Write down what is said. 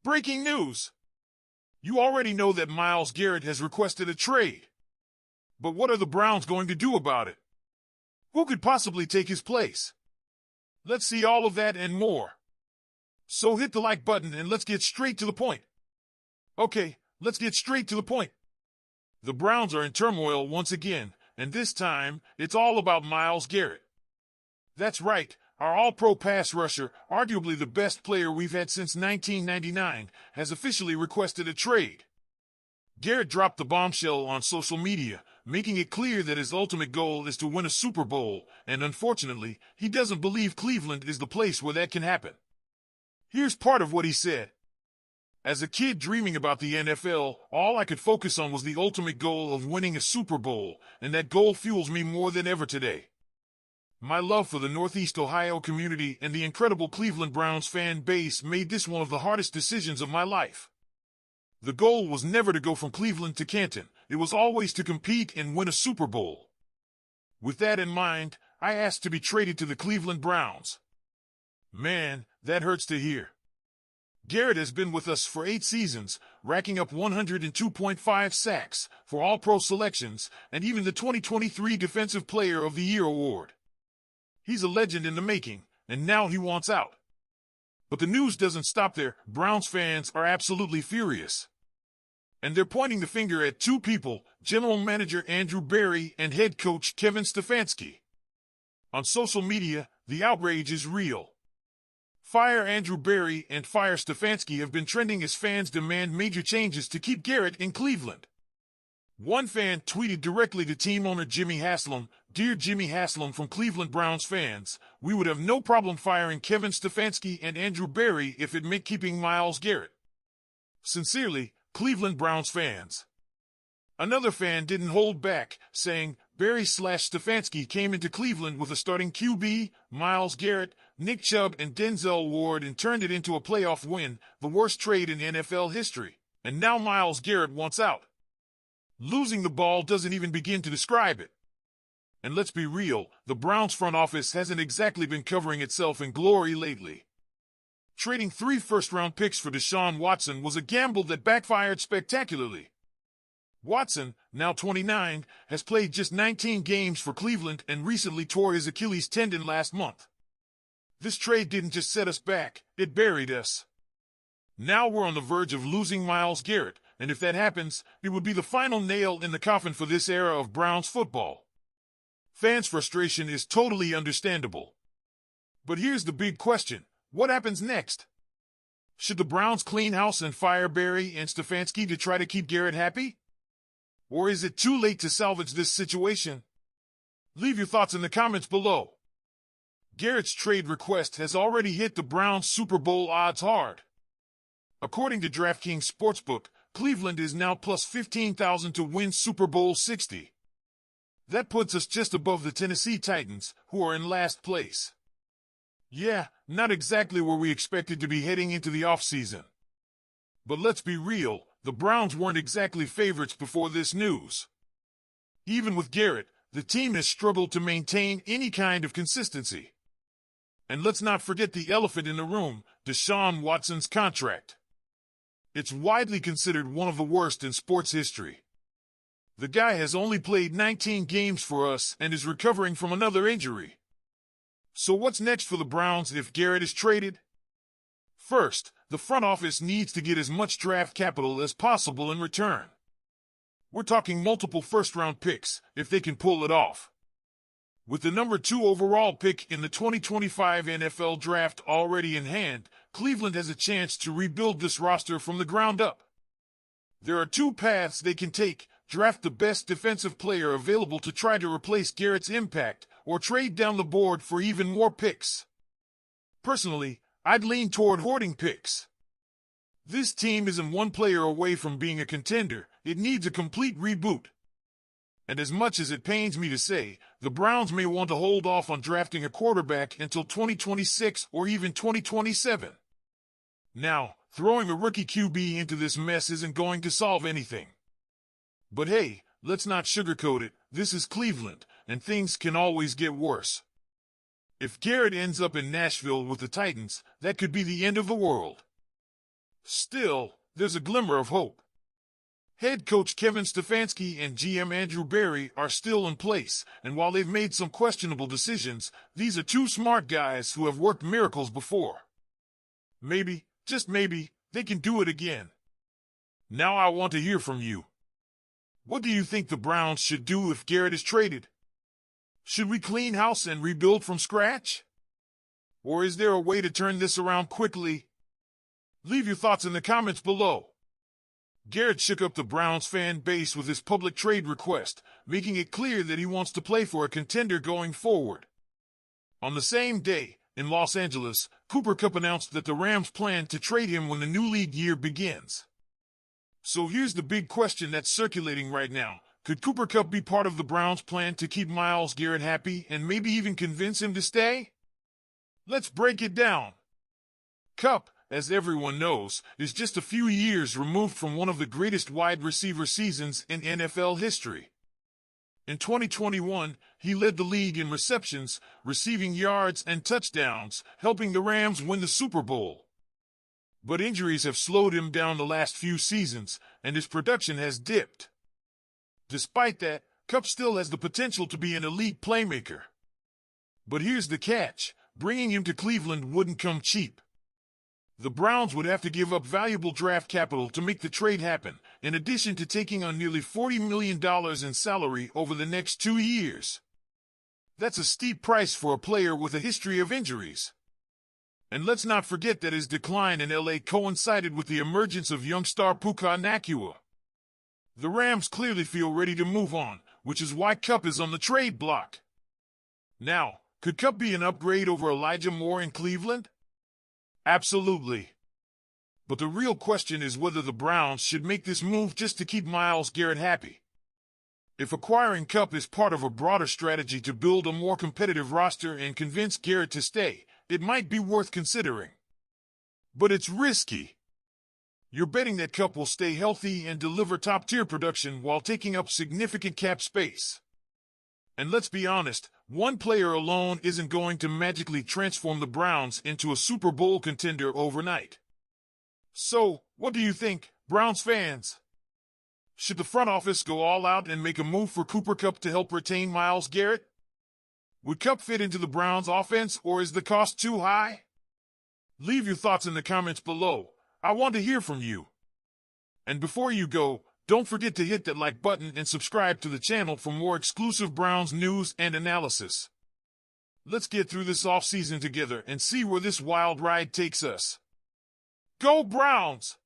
Breaking news! You already know that Myles Garrett has requested a trade. But what are the Browns going to do about it? Who could possibly take his place? Let's see all of that and more. So hit the like button and let's get straight to the point. Okay, let's get straight to the point. The Browns are in turmoil once again, and this time, it's all about Myles Garrett. That's right, our all-pro pass rusher, arguably the best player we've had since 1999, has officially requested a trade. Garrett dropped the bombshell on social media, making it clear that his ultimate goal is to win a Super Bowl, and unfortunately, he doesn't believe Cleveland is the place where that can happen. Here's part of what he said. As a kid dreaming about the NFL, all I could focus on was the ultimate goal of winning a Super Bowl, and that goal fuels me more than ever today. My love for the Northeast Ohio community and the incredible Cleveland Browns fan base made this one of the hardest decisions of my life. The goal was never to go from Cleveland to Canton. It was always to compete and win a Super Bowl. With that in mind, I asked to be traded to the Cleveland Browns. Man, that hurts to hear. Garrett has been with us for 8 seasons, racking up 102.5 sacks for All-Pro selections and even the 2023 Defensive Player of the Year award. He's a legend in the making, and now he wants out. But the news doesn't stop there. Browns fans are absolutely furious. And they're pointing the finger at 2 people, General Manager Andrew Berry and head coach Kevin Stefanski. On social media, the outrage is real. Fire Andrew Berry and fire Stefanski have been trending as fans demand major changes to keep Garrett in Cleveland. One fan tweeted directly to team owner Jimmy Haslam, "Dear Jimmy Haslam from Cleveland Browns fans, we would have no problem firing Kevin Stefanski and Andrew Berry if it meant keeping Myles Garrett. Sincerely, Cleveland Browns fans." Another fan didn't hold back, saying, Berry/Stefanski came into Cleveland with a starting QB, Myles Garrett, Nick Chubb, and Denzel Ward and turned it into a playoff win, the worst trade in NFL history. And now Myles Garrett wants out. Losing the ball doesn't even begin to describe it. And let's be real, the Browns front office hasn't exactly been covering itself in glory lately. Trading 3 first-round picks for Deshaun Watson was a gamble that backfired spectacularly. Watson, now 29, has played just 19 games for Cleveland and recently tore his Achilles tendon last month. This trade didn't just set us back, it buried us. Now we're on the verge of losing Myles Garrett, and if that happens, it would be the final nail in the coffin for this era of Browns football. Fans' frustration is totally understandable. But here's the big question, what happens next? Should the Browns clean house and fire Berry and Stefanski to try to keep Garrett happy? Or is it too late to salvage this situation? Leave your thoughts in the comments below. Garrett's trade request has already hit the Browns' Super Bowl odds hard. According to DraftKings Sportsbook, Cleveland is now plus 15,000 to win Super Bowl 60. That puts us just above the Tennessee Titans, who are in last place. Yeah, not exactly where we expected to be heading into the offseason. But let's be real, the Browns weren't exactly favorites before this news. Even with Garrett, the team has struggled to maintain any kind of consistency. And let's not forget the elephant in the room, Deshaun Watson's contract. It's widely considered one of the worst in sports history. The guy has only played 19 games for us and is recovering from another injury. So what's next for the Browns if Garrett is traded? First, the front office needs to get as much draft capital as possible in return. We're talking multiple first-round picks, if they can pull it off. With the number 2 overall pick in the 2025 NFL Draft already in hand, Cleveland has a chance to rebuild this roster from the ground up. There are 2 paths they can take: draft the best defensive player available to try to replace Garrett's impact, or trade down the board for even more picks. Personally, I'd lean toward hoarding picks. This team isn't one player away from being a contender, it needs a complete reboot. And as much as it pains me to say, the Browns may want to hold off on drafting a quarterback until 2026 or even 2027. Now, throwing a rookie QB into this mess isn't going to solve anything. But hey, let's not sugarcoat it, this is Cleveland, and things can always get worse. If Garrett ends up in Nashville with the Titans, that could be the end of the world. Still, there's a glimmer of hope. Head coach Kevin Stefanski and GM Andrew Berry are still in place, and while they've made some questionable decisions, these are two smart guys who have worked miracles before. Maybe, just maybe, they can do it again. Now I want to hear from you. What do you think the Browns should do if Garrett is traded? Should we clean house and rebuild from scratch? Or is there a way to turn this around quickly? Leave your thoughts in the comments below. Garrett shook up the Browns fan base with his public trade request, making it clear that he wants to play for a contender going forward. On the same day, in Los Angeles, Kupp announced that the Rams plan to trade him when the new league year begins. So here's the big question that's circulating right now. Could Kupp be part of the Browns' plan to keep Myles Garrett happy and maybe even convince him to stay? Let's break it down. Kupp, as everyone knows, is just a few years removed from one of the greatest wide receiver seasons in NFL history. In 2021, he led the league in receptions, receiving yards, and touchdowns, helping the Rams win the Super Bowl. But injuries have slowed him down the last few seasons, and his production has dipped. Despite that, Kupp still has the potential to be an elite playmaker. But here's the catch: bringing him to Cleveland wouldn't come cheap. The Browns would have to give up valuable draft capital to make the trade happen, in addition to taking on nearly $40 million in salary over the next 2 years. That's a steep price for a player with a history of injuries. And let's not forget that his decline in LA coincided with the emergence of young star Puka Nacua. The Rams clearly feel ready to move on, which is why Kupp is on the trade block. Now, could Kupp be an upgrade over Elijah Moore in Cleveland? Absolutely. But the real question is whether the Browns should make this move just to keep Myles Garrett happy. If acquiring Kupp is part of a broader strategy to build a more competitive roster and convince Garrett to stay, it might be worth considering. But it's risky. You're betting that Kupp will stay healthy and deliver top-tier production while taking up significant cap space. And let's be honest, one player alone isn't going to magically transform the Browns into a Super Bowl contender overnight. So, what do you think, Browns fans? Should the front office go all out and make a move for Kupp to help retain Myles Garrett? Would Kupp fit into the Browns' offense, or is the cost too high? Leave your thoughts in the comments below. I want to hear from you. And before you go, don't forget to hit that like button and subscribe to the channel for more exclusive Browns news and analysis. Let's get through this offseason together and see where this wild ride takes us. Go Browns!